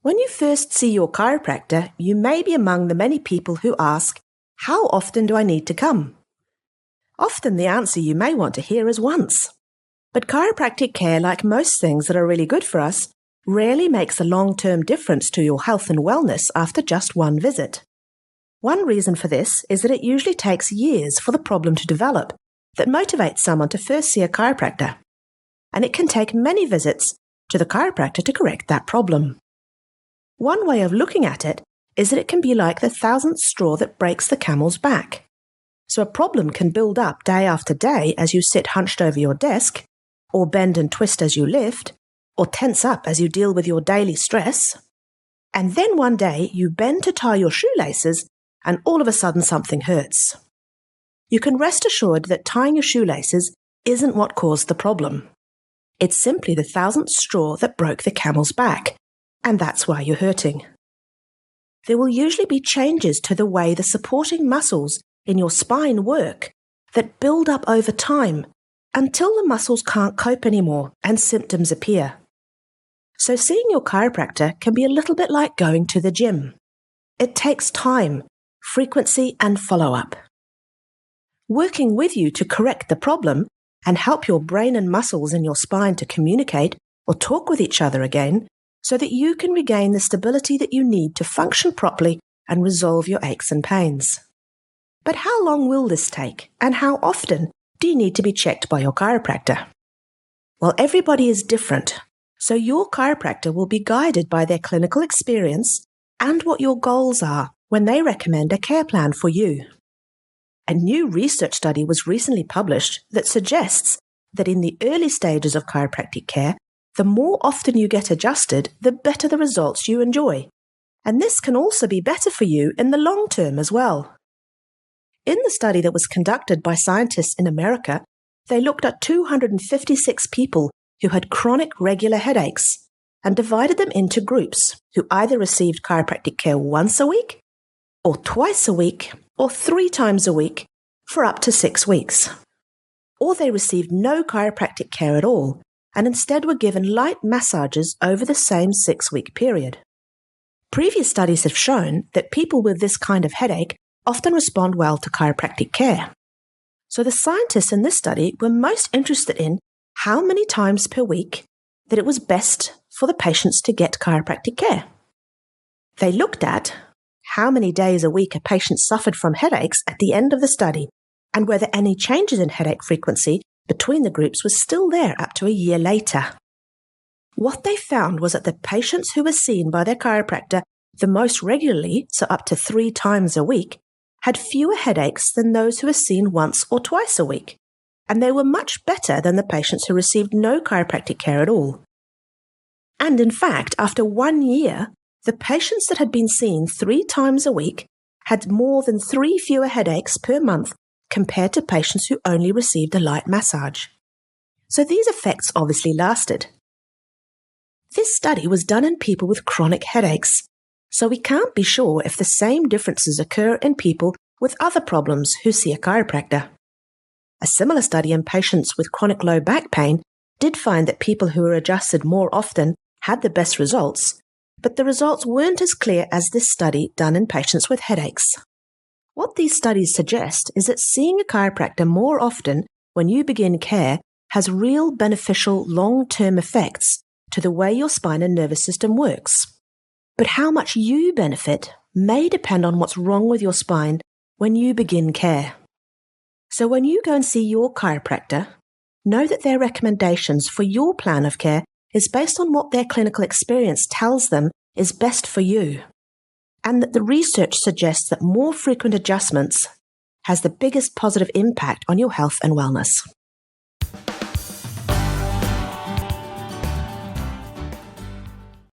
When you first see your chiropractor, you may be among the many people who ask, "How often do I need to come?" Often the answer you may want to hear is once. But chiropractic care, like most things that are really good for us, rarely makes a long-term difference to your health and wellness after just one visit. One reason for this is that it usually takes years for the problem to develop that motivates someone to first see a chiropractor. And it can take many visits to the chiropractor to correct that problem. One way of looking at it is that it can be like the thousandth straw that breaks the camel's back. So a problem can build up day after day as you sit hunched over your desk, or bend and twist as you lift, or tense up as you deal with your daily stress. And then one day you bend to tie your shoelaces and all of a sudden something hurts. You can rest assured that tying your shoelaces isn't what caused the problem. It's simply the thousandth straw that broke the camel's back, and that's why you're hurting. There will usually be changes to the way the supporting muscles in your spine work that build up over time until the muscles can't cope anymore and symptoms appear. So seeing your chiropractor can be a little bit like going to the gym. It takes time, frequency, and follow-up. Working with you to correct the problem and help your brain and muscles in your spine to communicate or talk with each other again so that you can regain the stability that you need to function properly and resolve your aches and pains. But how long will this take, and how often do you need to be checked by your chiropractor? Well, everybody is different, so your chiropractor will be guided by their clinical experience and what your goals are when they recommend a care plan for you. A new research study was recently published that suggests that in the early stages of chiropractic care, the more often you get adjusted, the better the results you enjoy. And this can also be better for you in the long term as well. In the study that was conducted by scientists in America, they looked at 256 people who had chronic regular headaches and divided them into groups who either received chiropractic care once a week, or twice a week, or 3 times a week for up to 6 weeks. Or they received no chiropractic care at all and instead were given light massages over the same 6-week period. Previous studies have shown that people with this kind of headache often respond well to chiropractic care. So the scientists in this study were most interested in how many times per week that it was best for the patients to get chiropractic care. They looked at how many days a week a patient suffered from headaches at the end of the study and whether any changes in headache frequency between the groups was still there up to a year later. What they found was that the patients who were seen by their chiropractor the most regularly, so up to 3 times a week, had fewer headaches than those who were seen once or twice a week, and they were much better than the patients who received no chiropractic care at all. And in fact, after 1 year, the patients that had been seen 3 times a week had more than 3 fewer headaches per month compared to patients who only received a light massage. So these effects obviously lasted. This study was done in people with chronic headaches, so we can't be sure if the same differences occur in people with other problems who see a chiropractor. A similar study in patients with chronic low back pain did find that people who were adjusted more often had the best results, but the results weren't as clear as this study done in patients with headaches. What these studies suggest is that seeing a chiropractor more often when you begin care has real beneficial long-term effects to the way your spine and nervous system works. But how much you benefit may depend on what's wrong with your spine when you begin care. So when you go and see your chiropractor, know that their recommendations for your plan of care is based on what their clinical experience tells them is best for you, and that the research suggests that more frequent adjustments has the biggest positive impact on your health and wellness.